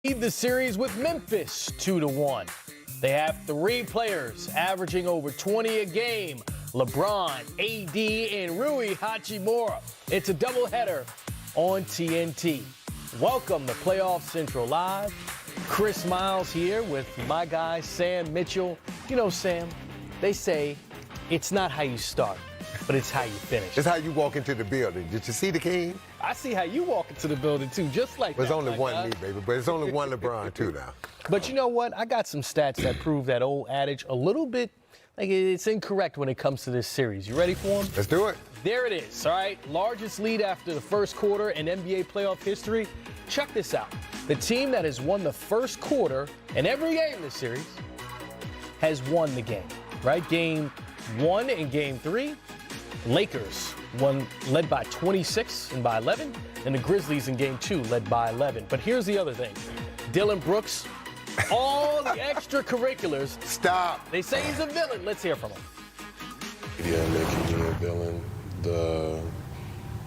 Lead the series with Memphis 2-1. They have three players averaging over 20 a game: LeBron, AD, and Rui Hachimura. It's a doubleheader on TNT. Welcome to Playoff Central Live. Chris Miles here with my guy Sam Mitchell. You know, Sam, they say it's not how you start, but it's how you finish. It's how you walk into the building. Did you see the king? I see how you walk into the building, too, just like that. There's only one me, baby, but it's only one LeBron, too, now. But you know what? I got some stats that prove that old adage a little bit, like it's incorrect when it comes to this series. You ready for them? Let's do it. There it is, all right? Largest lead after the first quarter in NBA playoff history. Check this out. The team that has won the first quarter in every game this series has won the game, right? Game 1 and Game 3. Lakers won, led by 26 and by 11, and the Grizzlies in Game 2 led by 11. But here's the other thing. Dillon Brooks, all the extracurriculars. Stop. They say he's a villain. Let's hear from him. Media making me a villain, the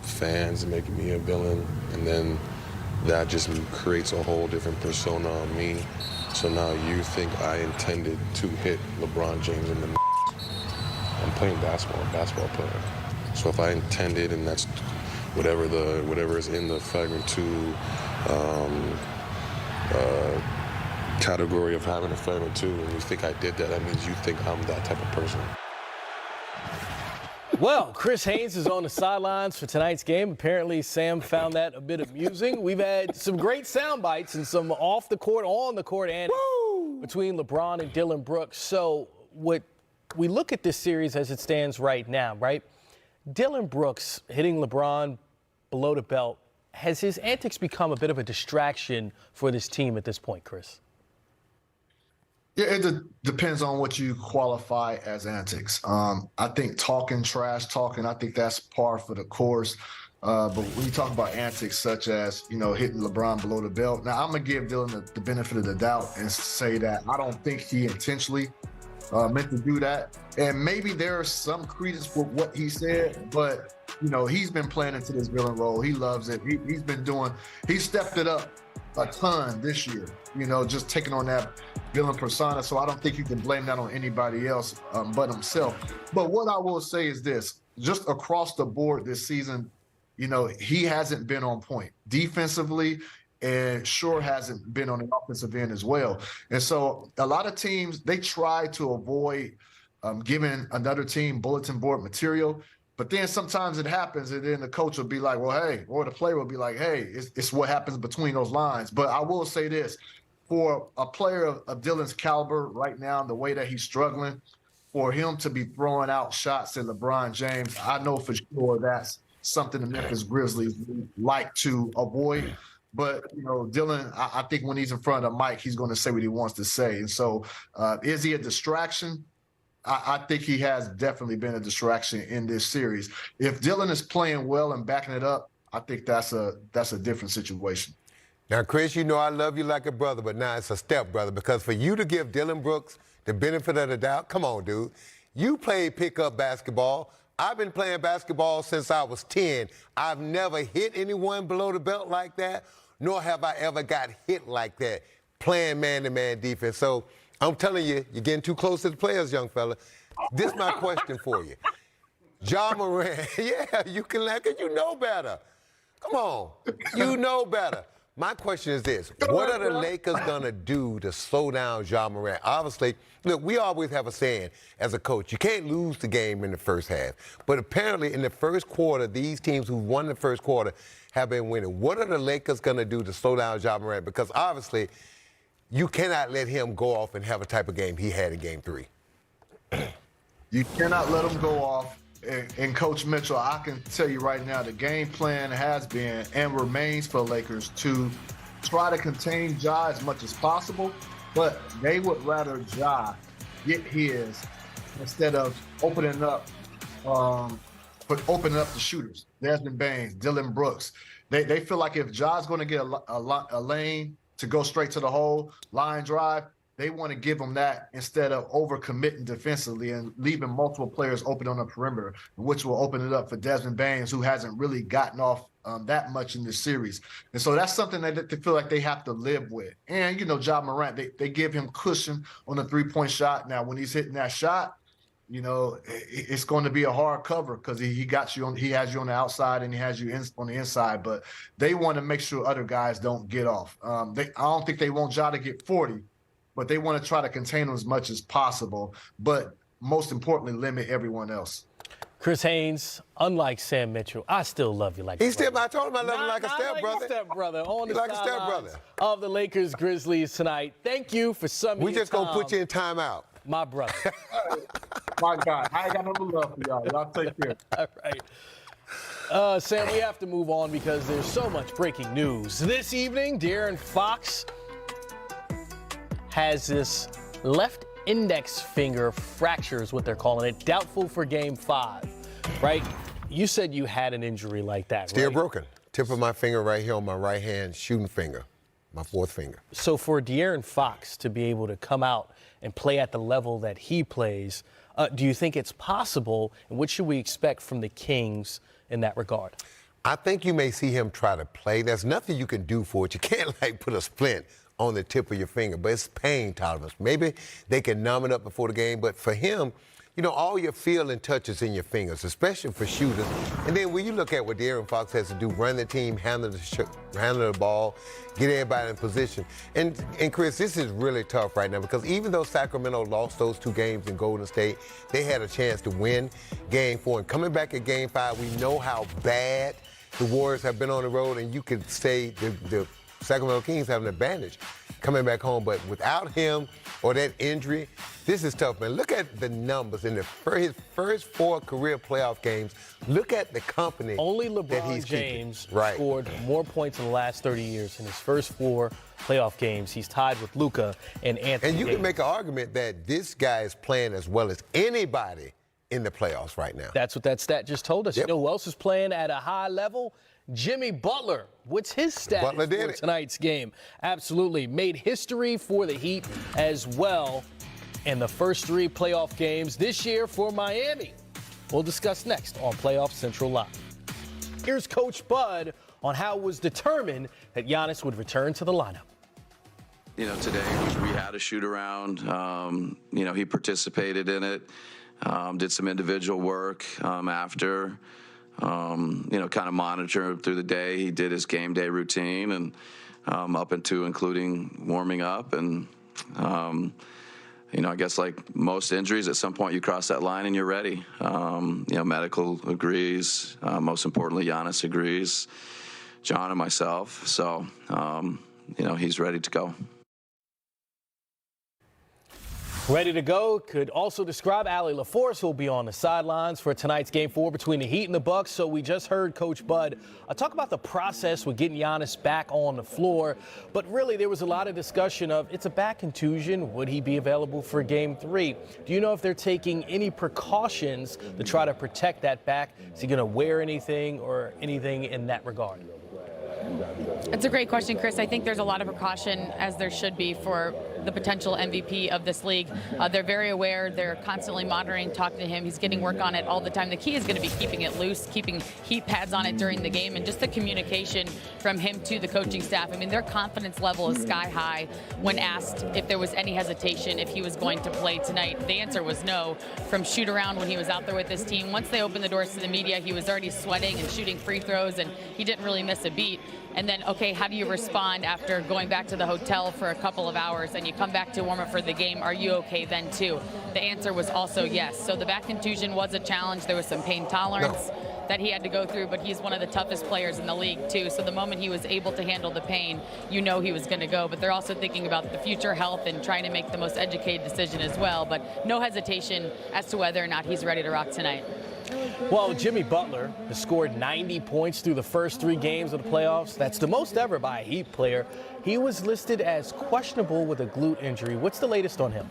fans making me a villain, and then that just creates a whole different persona on me. So now you think I intended to hit LeBron James in the I'm playing basketball player. So if I intended, and that's whatever is in the flagrant 2 category of having a flagrant 2, and you think I did that, that means you think I'm that type of person. Well, Chris Haynes is on the sidelines for tonight's game. Apparently, Sam found that a bit amusing. We've had some great sound bites and some off the court, on the court, and between LeBron and Dillon Brooks. So what we look at this series as it stands right now, right? Dillon Brooks hitting LeBron below the belt. Has his antics become a bit of a distraction for this team at this point, Chris? Yeah, it depends on what you qualify as antics. I think talking trash talking, I think that's par for the course. But when you talk about antics such as, hitting LeBron below the belt, now I'm going to give Dillon the benefit of the doubt and say that I don't think he intentionally meant to do that. And maybe there's some credence for what he said, but, he's been playing into this villain role. He loves it. He stepped it up a ton this year, just taking on that villain persona. So I don't think you can blame that on anybody else but himself. But what I will say is this, just across the board this season, he hasn't been on point defensively, and sure hasn't been on the offensive end as well. And so a lot of teams, they try to avoid giving another team bulletin board material. But then sometimes it happens, and then the coach will be like, well, hey, or the player will be like, hey, it's what happens between those lines. But I will say this, for a player of Dillon's caliber right now, the way that he's struggling, for him to be throwing out shots at LeBron James, I know for sure that's something the Memphis Grizzlies like to avoid. But, Dillon, I think when he's in front of the mic, he's going to say what he wants to say. And so is he a distraction? I think he has definitely been a distraction in this series. If Dillon is playing well and backing it up, I think that's a different situation. Now, Chris, I love you like a brother, but now it's a stepbrother, because for you to give Dillon Brooks the benefit of the doubt, come on, dude. You played pickup basketball. I've been playing basketball since I was 10. I've never hit anyone below the belt like that, nor have I ever got hit like that playing man-to-man defense. So I'm telling you, you're getting too close to the players, young fella. This is my question for you. Ja Morant, yeah, you can laugh because you know better. Come on, you know better. My question is this: what are the Lakers going to do to slow down Ja Morant? Obviously, look, we always have a saying as a coach, you can't lose the game in the first half. But apparently in the first quarter, these teams who won the first quarter have been winning. What are the Lakers going to do to slow down Ja Morant? Because obviously, you cannot let him go off and have a type of game he had in Game 3. You cannot let him go off. And Coach Mitchell, I can tell you right now, the game plan has been and remains for the Lakers to try to contain Ja as much as possible, but they would rather Ja get his instead of opening up the shooters. Desmond Baines, Dillon Brooks. They feel like if Ja's going to get a lane to go straight to the hole, line drive, they want to give them that instead of overcommitting defensively and leaving multiple players open on the perimeter, which will open it up for Desmond Baines, who hasn't really gotten off that much in this series. And so that's something that they feel like they have to live with. And, Ja Morant, they give him cushion on the three-point shot. Now, when he's hitting that shot, it's going to be a hard cover because he has you on the outside and he has you on the inside. But they want to make sure other guys don't get off. I don't think they want Ja to get 40, but they want to try to contain him as much as possible. But most importantly, limit everyone else. Chris Haynes, unlike Sam Mitchell, I still love you like I told him I love him like a stepbrother. Stepbrother on the like a sidelines stepbrother of the Lakers Grizzlies tonight. Thank you for some. We just gonna put you in timeout. My brother. My God, I ain't got no love for y'all. Y'all take care. All right. Sam, we have to move on because there's so much breaking news. This evening, De'Aaron Fox has this left index finger fracture is what they're calling it, doubtful for Game 5, right? You said you had an injury like that, Still right? broken. Tip of my finger right here on my right hand shooting finger, my fourth finger. So for De'Aaron Fox to be able to come out and play at the level that he plays, do you think it's possible, and what should we expect from the Kings in that regard? I think you may see him try to play. There's nothing you can do for it. You can't put a splint on the tip of your finger, but it's pain tolerance. Maybe they can numb it up before the game, but for him, all your feel and touches in your fingers, especially for shooters. And then when you look at what De'Aaron Fox has to do, run the team, handle the ball, get everybody in position. And Chris, this is really tough right now because even though Sacramento lost those 2 games in Golden State, they had a chance to win Game 4. And coming back at Game 5, we know how bad the Warriors have been on the road, and you could say the Sacramento Kings have an advantage coming back home, but without him or that injury, this is tough, man. Look at the numbers in his first 4 career playoff games. Look at the company Only that LeBron he's James right. scored more points in the last 30 years in his first 4 playoff games. He's tied with Luka and Anthony And you Davis. can make an argument that this guy is playing as well as anybody in the playoffs right now. That's what that stat just told us. Yep. You know who else is playing at a high level? Jimmy Butler. What's his status Butler did for it. tonight's game? Absolutely. Made history for the Heat as well in the first 3 playoff games this year for Miami. We'll discuss next on Playoff Central Live. Here's Coach Bud on how it was determined that Giannis would return to the lineup. Today we had a shoot around. He participated in it, did some individual work after. Kind of monitor through the day. He did his game day routine and up into including warming up. And, I guess like most injuries, at some point you cross that line and you're ready. Medical agrees. Most importantly, Giannis agrees. John and myself. So, he's ready to go. Ready to go could also describe Allie LaForce, who will be on the sidelines for tonight's Game 4 between the Heat and the Bucks. So we just heard Coach Bud talk about the process with getting Giannis back on the floor. But really, there was a lot of discussion of it's a back contusion. Would he be available for Game 3? Do you know if they're taking any precautions to try to protect that back? Is he going to wear anything or anything in that regard? It's a great question, Chris. I think there's a lot of precaution, as there should be, for the potential MVP of this league. They're very aware. They're constantly monitoring, talking to him. He's getting work on it all the time. The key is going to be keeping it loose, keeping heat pads on it during the game, and just the communication from him to the coaching staff. I mean, their confidence level is sky high when asked if there was any hesitation if he was going to play tonight. The answer was no. From shoot around when he was out there with his team, once they opened the doors to the media, he was already sweating and shooting free throws, and he didn't really miss a beat. And then, okay, how do you respond after going back to the hotel for a couple of hours and you come back to warm up for the game? Are you okay then too? The answer was also yes. So the back contusion was a challenge. There was some pain tolerance that he had to go through, but he's one of the toughest players in the league too. So the moment he was able to handle the pain, he was going to go. But they're also thinking about the future health and trying to make the most educated decision as well. But no hesitation as to whether or not he's ready to rock tonight. Well, Jimmy Butler has scored 90 points through the first 3 games of the playoffs. That's the most ever by a Heat player. He was listed as questionable with a glute injury. What's the latest on him?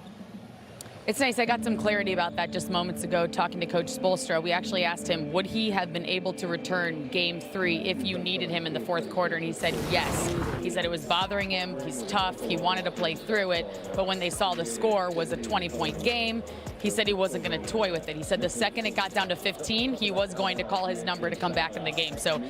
It's nice. I got some clarity about that just moments ago talking to Coach Spoelstra. We actually asked him, would he have been able to return Game 3 if you needed him in the 4th quarter? And he said yes. He said it was bothering him. He's tough. He wanted to play through it. But when they saw the score was a 20-point game, he said he wasn't going to toy with it. He said the second it got down to 15, he was going to call his number to come back in the game. So